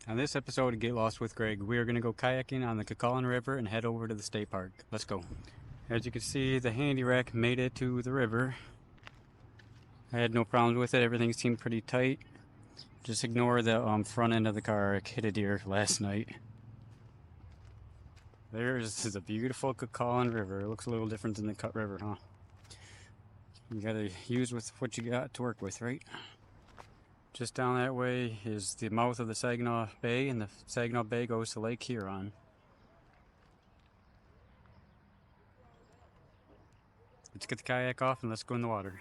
On this episode of Get Lost with Greg, we are going to go kayaking on the Kawkawlin River and head over to the state park. Let's go. As you can see, the handy rack made it to the river. I had no problems with it. Everything seemed pretty tight. Just ignore the front end of the car. I hit a deer last night. This is a beautiful Kawkawlin River. It looks a little different than the Cut River, huh? You gotta use with what you got to work with, right? Just down that way is the mouth of the Saginaw Bay, and the Saginaw Bay goes to Lake Huron. Let's get the kayak off and let's go in the water.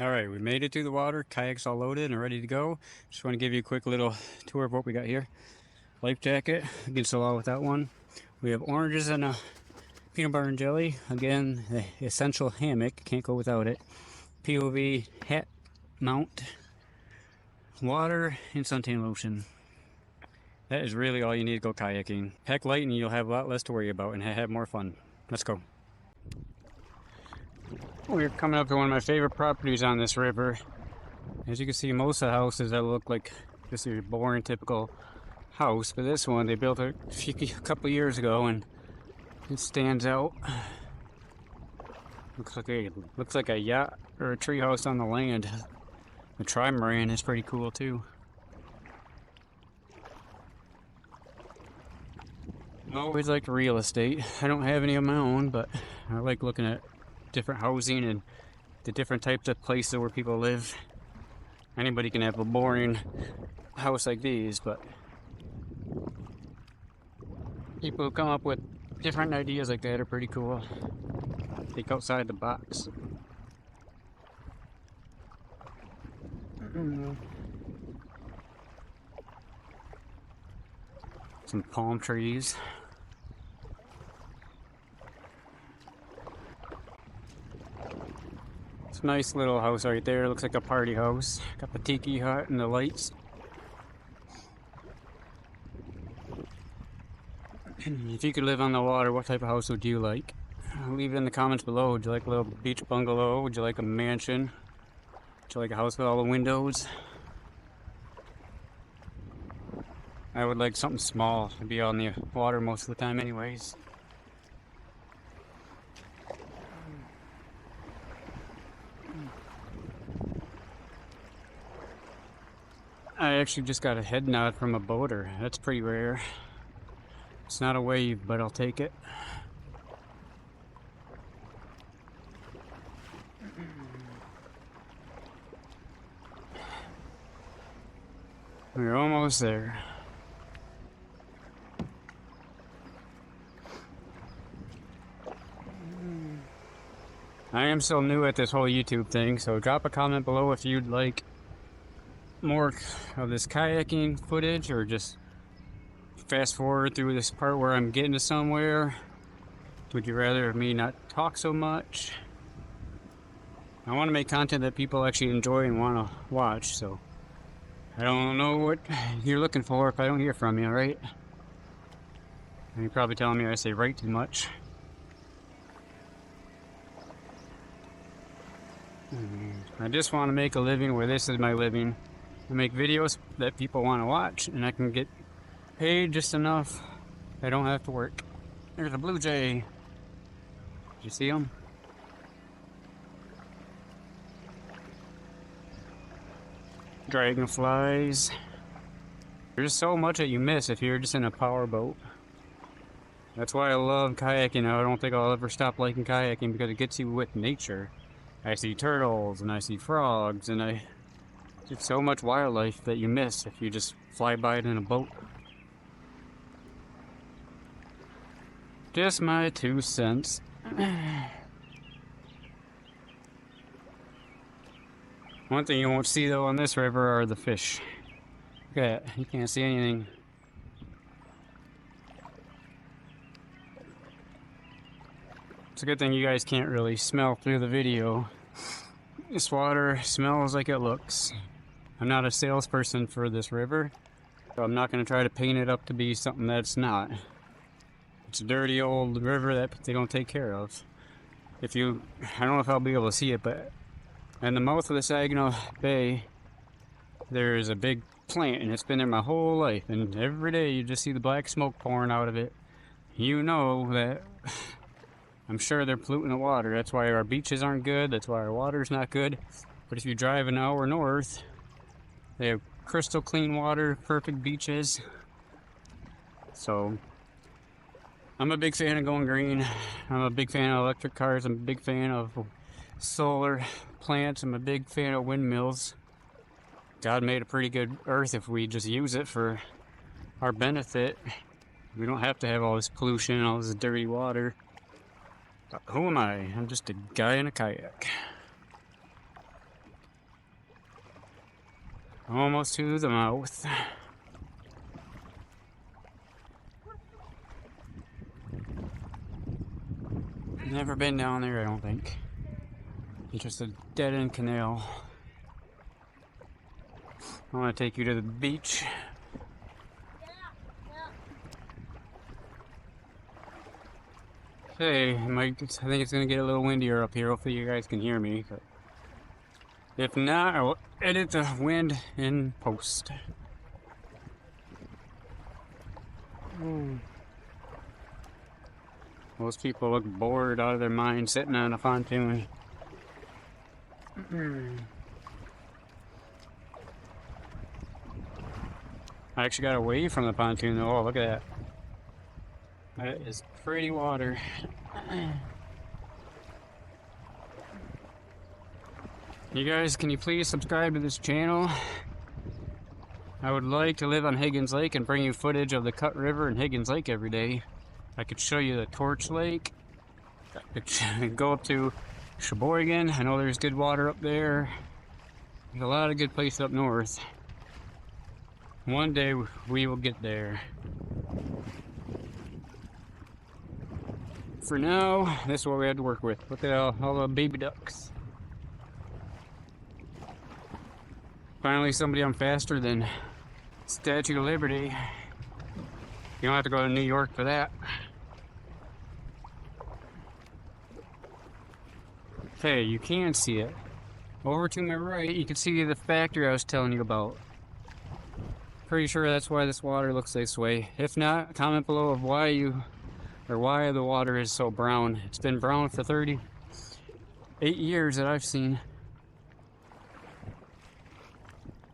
Alright, we made it to the water, kayak's all loaded and ready to go. Just want to give you a quick little tour of what we got here. Life jacket, against the law with that one. We have oranges and a peanut butter and jelly. Again, the essential hammock, can't go without it. POV hat mount, water, and suntan lotion. That is really all you need to go kayaking. Pack light and you'll have a lot less to worry about and have more fun. Let's go. We're coming up to one of my favorite properties on this river. As you can see, most of the houses that look like just your boring typical house, but this one they built it a couple years ago and it stands out. Looks like a yacht or a tree house on the land. The trimaran is pretty cool too. I always like real estate. I don't have any of my own, but I like looking at different housing and the different types of places where people live. Anybody can have a boring house like these, but people who come up with different ideas like that are pretty cool. Think outside the box. Some palm trees. It's a nice little house right there. Looks like a party house. Got the tiki hut and the lights. If you could live on the water, what type of house would you like? Leave it in the comments below. Would you like a little beach bungalow? Would you like a mansion? Would you like a house with all the windows? I would like something small to be on the water most of the time anyways. I actually just got a head nod from a boater. That's pretty rare. It's not a wave, but I'll take it. We're almost there. I am still new at this whole YouTube thing, so drop a comment below if you'd like more of this kayaking footage, or just fast forward through this part where I'm getting to somewhere. Would you rather me not talk so much? I want to make content that people actually enjoy and want to watch, so I don't know what you're looking for if I don't hear from you, right? And you're probably telling me I say right too much. I just want to make a living where this is my living. I make videos that people want to watch, and I can get paid just enough. I don't have to work. There's a blue jay. Did you see him? Dragonflies. There's so much that you miss if you're just in a power boat. That's why I love kayaking. I don't think I'll ever stop liking kayaking, because it gets you with nature. I see turtles and I see frogs, and there's so much wildlife that you miss if you just fly by it in a boat. Just my 2 cents. One thing you won't see though on this river are the fish. Look at that, you can't see anything. It's a good thing you guys can't really smell through the video. This water smells like it looks. I'm not a salesperson for this river, so I'm not going to try to paint it up to be something that it's not. It's a dirty old river that they don't take care of. I don't know if I'll be able to see it, but in the mouth of the Saginaw Bay, there's a big plant, and it's been there my whole life, and every day you just see the black smoke pouring out of it. You know that I'm sure they're polluting the water. That's why our beaches aren't good. That's why our water's not good. But if you drive an hour north, they have crystal clean water, perfect beaches. So I'm a big fan of going green. I'm a big fan of electric cars. I'm a big fan of solar plants. I'm a big fan of windmills. God made a pretty good earth if we just use it for our benefit. We don't have to have all this pollution, all this dirty water. But who am I? I'm just a guy in a kayak. Almost to the mouth. Never been down there, I don't think. It's just a dead-end canal. I want to take you to the beach. Hey, I think it's going to get a little windier up here. Hopefully you guys can hear me. But if not, I will edit the wind in post. Most people look bored out of their mind sitting on a pontoon. I actually got away from the pontoon though. Oh, look at that. That is pretty water. You guys, can you please subscribe to this channel? I would like to live on Higgins Lake and bring you footage of the Cut River and Higgins Lake every day. I could show you the Torch Lake. I could go up to Sheboygan. I know there's good water up there. There's a lot of good places up north. One day we will get there. For now, this is what we had to work with. Look at all the baby ducks. Finally, somebody on faster than Statue of Liberty. You don't have to go to New York for that. Okay, you can see it. Over to my right, you can see the factory I was telling you about. Pretty sure that's why this water looks this way. If not, comment below of why the water is so brown. It's been brown for 38 years that I've seen.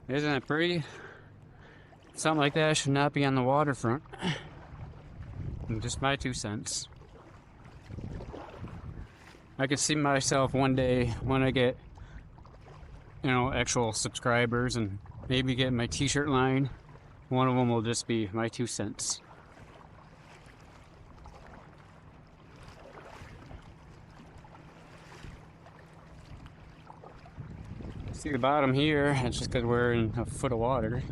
Isn't it pretty? Something like that should not be on the waterfront. Just my 2 cents. I could see myself one day when I get, actual subscribers and maybe get my t-shirt line. One of them will just be my 2 cents. See the bottom here, it's just because we're in a foot of water.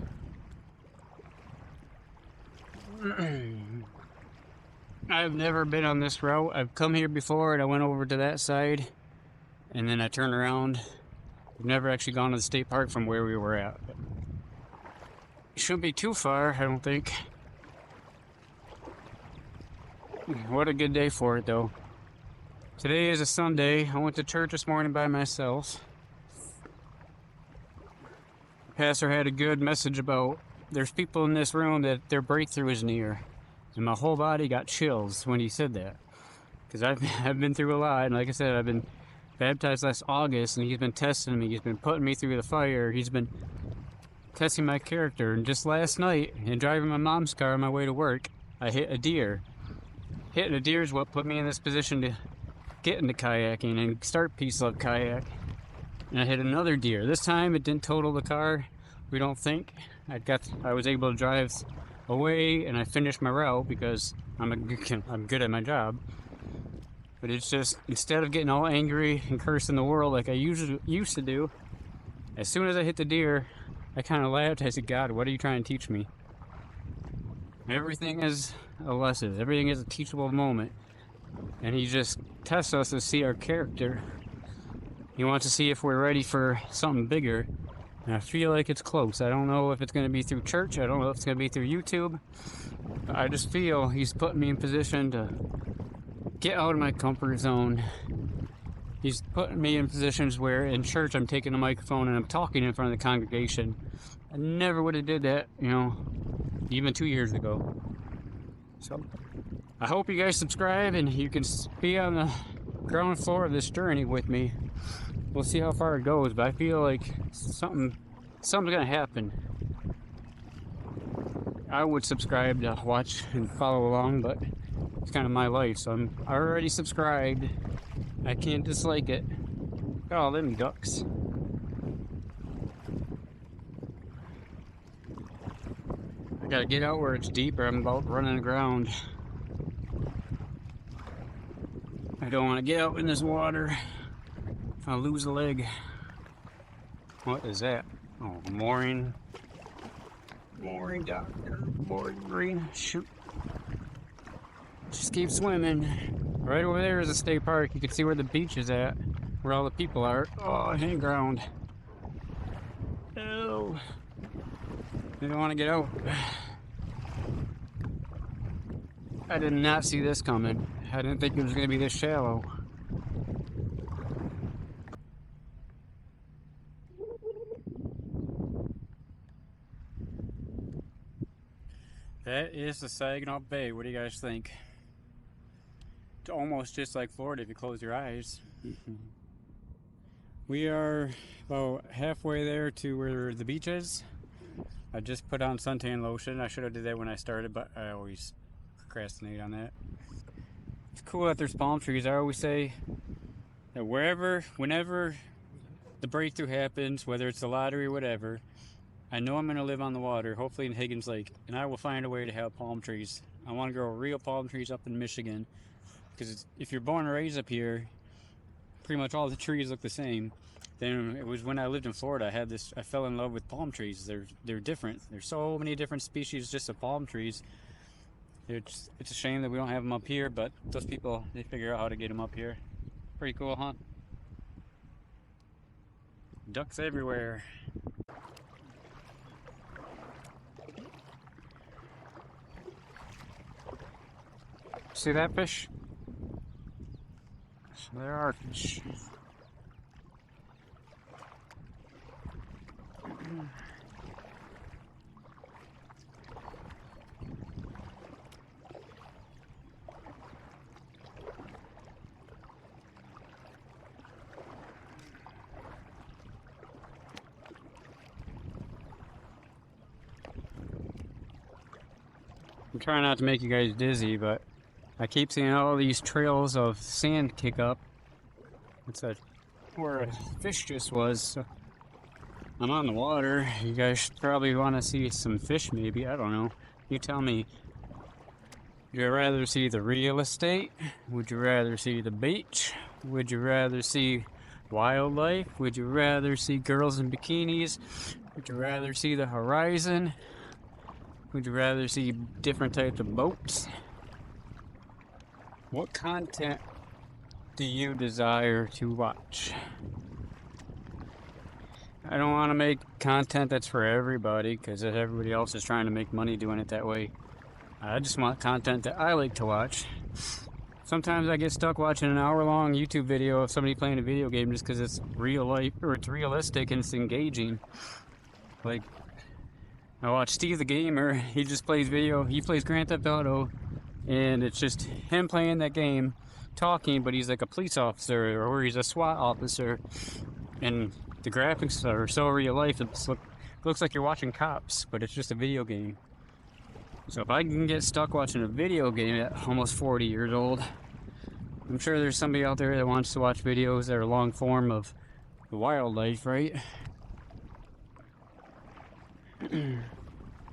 I've never been on this route. I've come here before and I went over to that side and then I turned around. I've never actually gone to the state park from where we were at. It shouldn't be too far, I don't think. What a good day for it though. Today is a Sunday. I went to church this morning by myself. The pastor had a good message about there's people in this room that their breakthrough is near. And my whole body got chills when he said that. Because I've been through a lot. And like I said, I've been baptized last August. And he's been testing me. He's been putting me through the fire. He's been testing my character. And just last night, in driving my mom's car on my way to work, I hit a deer. Hitting a deer is what put me in this position to get into kayaking and start Peace Love Kayak. And I hit another deer. This time it didn't total the car. We don't think. I was able to drive away and I finished my route because I'm good at my job. But it's just, instead of getting all angry and cursing the world like I usually used to do, as soon as I hit the deer, I kind of laughed. I said, God, what are you trying to teach me? Everything is a lesson. Everything is a teachable moment. And he just tests us to see our character. He wants to see if we're ready for something bigger. And I feel like it's close. I don't know if it's going to be through church. I don't know if it's going to be through YouTube. I just feel he's putting me in position to get out of my comfort zone. He's putting me in positions where in church I'm taking a microphone and I'm talking in front of the congregation. I never would have did that, you know, even 2 years ago. So I hope you guys subscribe and you can be on the ground floor of this journey with me. We'll see how far it goes, but I feel like something's gonna happen. I would subscribe to watch and follow along, but it's kind of my life, so I'm already subscribed. I can't dislike it. Look at all them ducks. I gotta get out where it's deeper. I'm about running aground. I don't want to get out in this water. I'll lose a leg. What is that? Oh, mooring. Mooring doctor. Mooring green. Shoot. Just keep swimming. Right over there is a state park. You can see where the beach is at. Where all the people are. Oh, hang ground. Oh. I don't want to get out. I did not see this coming. I didn't think it was going to be this shallow. That is the Saginaw Bay. What do you guys think? It's almost just like Florida if you close your eyes. We are about halfway there to where the beach is. I just put on suntan lotion. I should have did that when I started, but I always procrastinate on that. It's cool that there's palm trees. I always say that whenever the breakthrough happens, whether it's the lottery or whatever, I know I'm going to live on the water, hopefully in Higgins Lake, and I will find a way to have palm trees. I want to grow real palm trees up in Michigan, because if you're born and raised up here, pretty much all the trees look the same. Then it was when I lived in Florida, I fell in love with palm trees. They're different. There's so many different species just of palm trees. It's a shame that we don't have them up here, but those people, they figure out how to get them up here. Pretty cool, huh? Ducks everywhere. See that fish? There are fish. I'm trying not to make you guys dizzy, but I keep seeing all these trails of sand kick up. It's where a fish just was. So I'm on the water. You guys probably want to see some fish, maybe. I don't know. You tell me. Would you rather see the real estate? Would you rather see the beach? Would you rather see wildlife? Would you rather see girls in bikinis? Would you rather see the horizon? Would you rather see different types of boats? What content do you desire to watch? I don't want to make content that's for everybody, because everybody else is trying to make money doing it that way. I just want content that I like to watch. Sometimes I get stuck watching an hour-long YouTube video of somebody playing a video game just because it's real life, or it's realistic and it's engaging. Like, I watch Steve the Gamer. He just plays he plays Grand Theft Auto, and it's just him playing that game, talking, but he's like a police officer, or he's a SWAT officer, and the graphics are so real life. It looks like you're watching Cops, but it's just a video game. So if I can get stuck watching a video game at almost 40 years old, I'm sure there's somebody out there that wants to watch videos that are long form of the wildlife, right?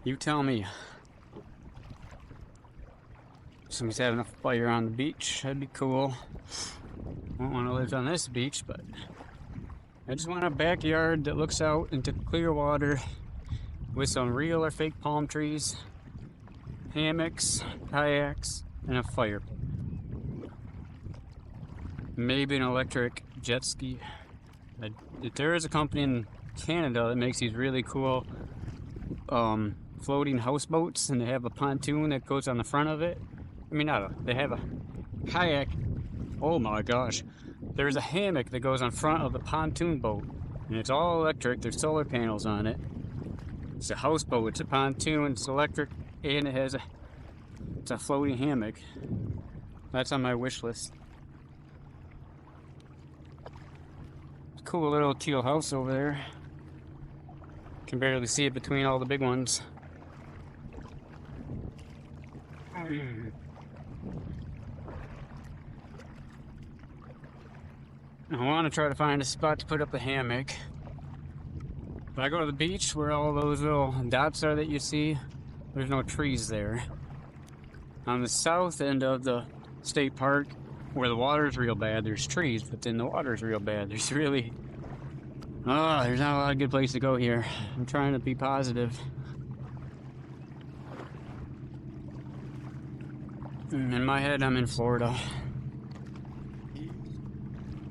You tell me. Somebody's having a fire on the beach. That'd be cool. I don't want to live on this beach, but I just want a backyard that looks out into clear water with some real or fake palm trees, hammocks, kayaks, and a fire pit. Maybe an electric jet ski. There is a company in Canada that makes these really cool floating houseboats, and they have a pontoon that goes on the front of it. I mean, they have a kayak. Oh my gosh. There's a hammock that goes on front of the pontoon boat, and it's all electric. There's solar panels on it. It's a houseboat, it's a pontoon, it's electric, and it's a floating hammock. That's on my wish list. Cool little teal house over there. Can barely see it between all the big ones. I want to try to find a spot to put up the hammock. If I go to the beach where all those little dots are that you see, there's no trees there. On the south end of the state park, where the water's real bad, there's trees, but then the water's real bad. There's not a lot of good place to go here. I'm trying to be positive. In my head, I'm in Florida.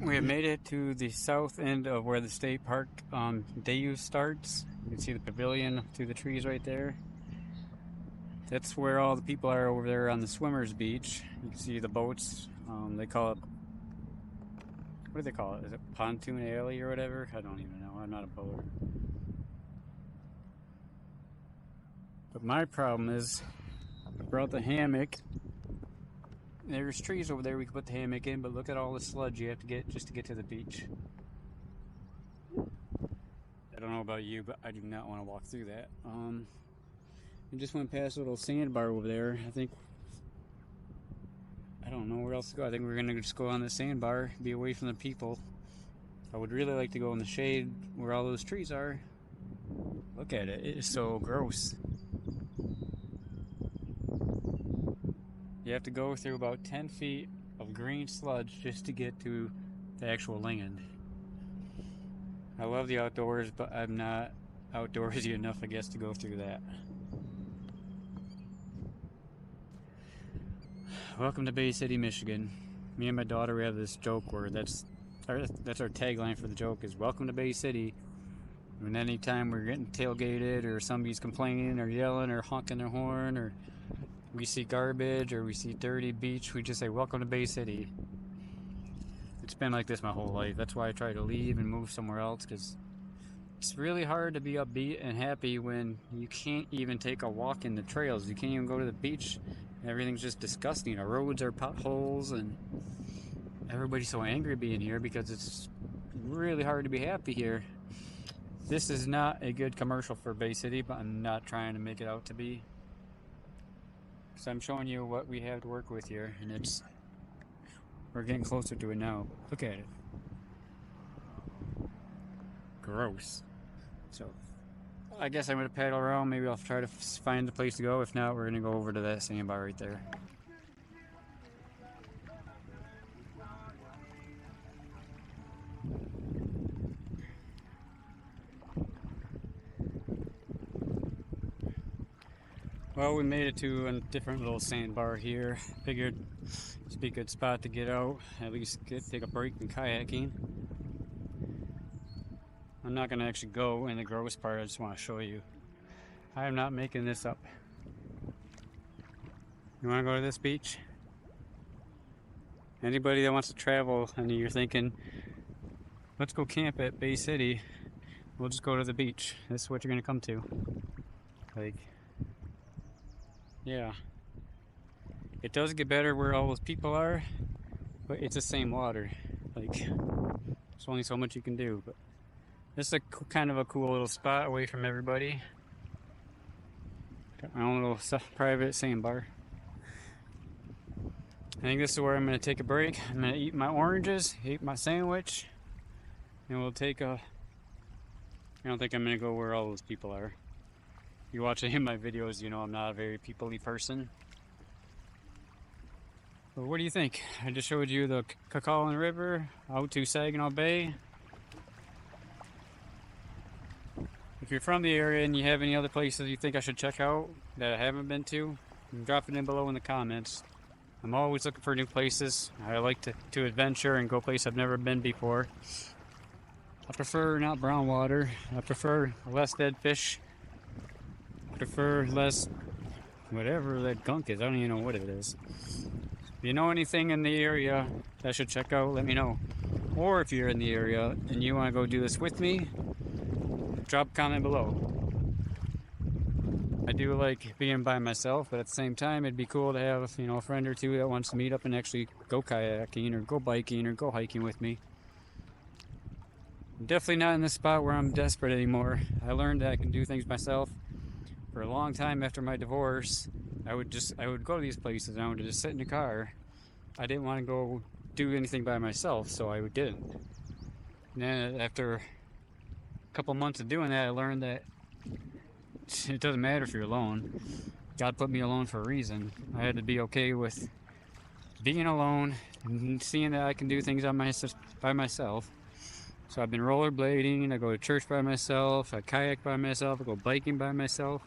We have made it to the south end of where the state park day use starts. You can see the pavilion through the trees right there. That's where all the people are over there on the swimmers beach. You can see the boats. They call it, what do they call it? Is it Pontoon Alley or whatever? I don't even know. I'm not a boater. But my problem is, I brought the hammock. There's trees over there we can put the hammock in, but look at all the sludge you have to get just to get to the beach. I don't know about you, but I do not want to walk through that. We just went past a little sandbar over there. I don't know where else to go. I think we're gonna just go on the sandbar, be away from the people. I would really like to go in the shade where all those trees are. Look at it, it is so gross. You have to go through about 10 feet of green sludge just to get to the actual land. I love the outdoors, but I'm not outdoorsy enough, I guess, to go through that. Welcome to Bay City, Michigan. Me and my daughter, we have this joke where that's our tagline for the joke is "Welcome to Bay City." And anytime we're getting tailgated or somebody's complaining or yelling or honking their horn or we see garbage or we see dirty beach, we just say "Welcome to Bay City." It's been like this my whole life. That's why I try to leave and move somewhere else, because it's really hard to be upbeat and happy when you can't even take a walk in the trails. You can't even go to the beach. Everything's just disgusting. Our roads are potholes and everybody's so angry being here because it's really hard to be happy here. This is not a good commercial for Bay City, but I'm not trying to make it out to be. So I'm showing you what we have to work with here, and we're getting closer to it now. Look at it. Gross. So I guess I'm going to paddle around. Maybe I'll try to find a place to go. If not, we're going to go over to that sandbar right there. Well, we made it to a different little sandbar here. Figured this would be a good spot to get out, at least take a break from kayaking. I'm not going to actually go in the gross part, I just want to show you. I am not making this up. You want to go to this beach? Anybody that wants to travel and you're thinking, let's go camp at Bay City, we'll just go to the beach. This is what you're going to come to. Like, yeah. It does get better where all those people are, but it's the same water. Like, there's only so much you can do, but this is kind of a cool little spot away from everybody. Got my own little private sandbar. I think this is where I'm going to take a break. I'm going to eat my oranges, eat my sandwich, and we'll take a... I don't think I'm going to go where all those people are. If you watch any of my videos, you know I'm not a very people-y person. But what do you think? I just showed you the Kawkawlin River out to Saginaw Bay. If you're from the area and you have any other places you think I should check out that I haven't been to, drop it in below in the comments. I'm always looking for new places. I like to adventure and go places I've never been before. I prefer not brown water. I prefer less dead fish. softer fur, less whatever that gunk is. I don't even know what it is. If you know anything in the area that I should check out, let me know. Or if you're in the area and you want to go do this with me, drop a comment below. I do like being by myself, but at the same time, it'd be cool to have, you know, a friend or two that wants to meet up and actually go kayaking or go biking or go hiking with me. I'm definitely not in the spot where I'm desperate anymore. I learned that I can do things myself. For a long time after my divorce, I would go to these places and I would just sit in the car. I didn't want to go do anything by myself, so I didn't. And then after a couple months of doing that, I learned that it doesn't matter if you're alone. God put me alone for a reason. I had to be okay with being alone and seeing that I can do things by myself. So I've been rollerblading, I go to church by myself, I kayak by myself, I go biking by myself.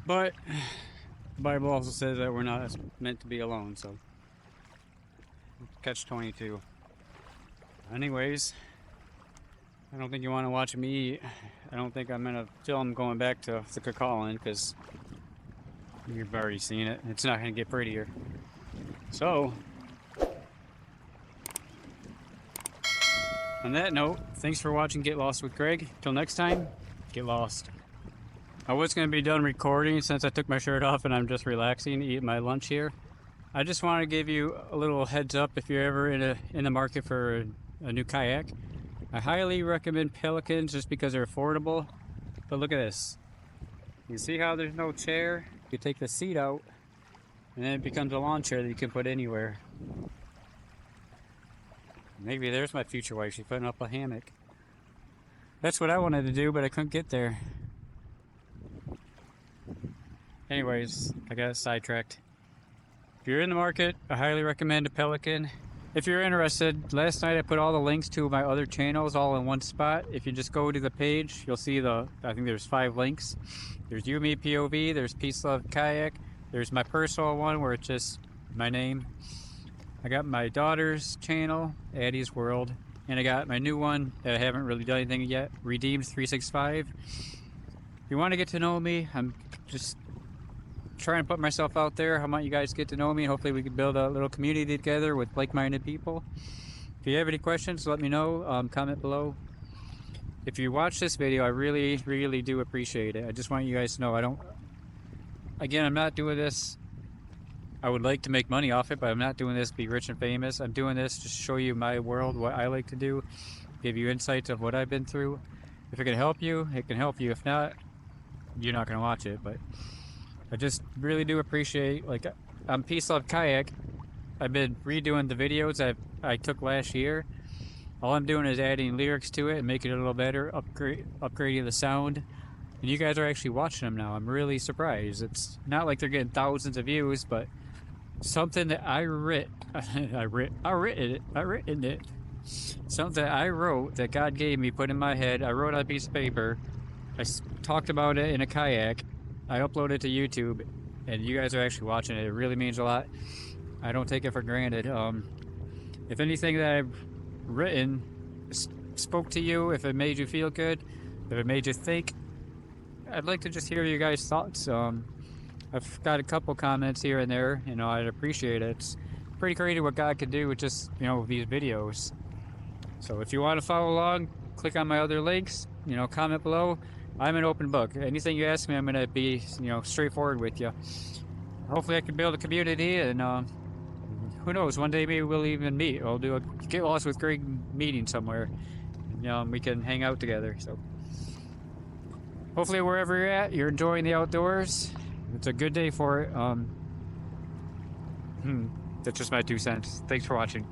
But the Bible also says that we're not meant to be alone, so catch-22. Anyways, I don't think you want to watch me eat. I don't think I'm gonna film going back to the Kawkawlin because you've already seen it. It's not gonna get prettier. So, on that note, thanks for watching Get Lost with Greg. Till next time, get lost. I was gonna be done recording since I took my shirt off and I'm just relaxing, eating my lunch here. I just want to give you a little heads up if you're ever in the market for a new kayak. I highly recommend Pelicans just because they're affordable. But look at this. You see how there's no chair? You take the seat out and then it becomes a lawn chair that you can put anywhere. Maybe there's my future wife. She's putting up a hammock. That's what I wanted to do, but I couldn't get there. Anyways, I got sidetracked. If you're in the market, I highly recommend a Pelican. If you're interested, last night I put all the links to my other channels all in one spot. If you just go to the page, you'll see I think there's 5 links. There's You, Me, POV, there's Peace, Love, Kayak, there's my personal one where it's just my name. I got my daughter's channel, Addie's World, and I got my new one that I haven't really done anything yet, Redeemed 365. If you want to get to know me, I'm just trying to put myself out there. How about you guys get to know me? Hopefully we can build a little community together with like-minded people. If you have any questions, let me know. Comment below. If you watch this video, I really, really do appreciate it. I just want you guys to know I'm not doing this. I would like to make money off it, but I'm not doing this to be rich and famous. I'm doing this to show you my world, what I like to do, give you insights of what I've been through. If it can help you, it can help you. If not, you're not going to watch it, but I just really do appreciate, on Peace Love Kayak, I've been redoing the videos I took last year. All I'm doing is adding lyrics to it and making it a little better, upgrading the sound. And you guys are actually watching them now. I'm really surprised. It's not like they're getting thousands of views, but something that I written it. Something I wrote that God gave me, put in my head. I wrote on a piece of paper. I talked about it in a kayak. I upload it to YouTube, and you guys are actually watching it. It really means a lot. I don't take it for granted. If anything that I've written spoke to you, if it made you feel good, if it made you think, I'd like to just hear your guys' thoughts. I've got a couple comments here and there. I'd appreciate it. It's pretty crazy what God could do with just, these videos. So if you want to follow along, click on my other links. Comment below. I'm an open book. Anything you ask me, I'm going to be, straightforward with you. Hopefully I can build a community, and who knows, one day maybe we'll even meet. I'll do a Get Lost with Greg meeting somewhere. We can hang out together. So hopefully wherever you're at, you're enjoying the outdoors. It's a good day for it. That's just my 2 cents. Thanks for watching.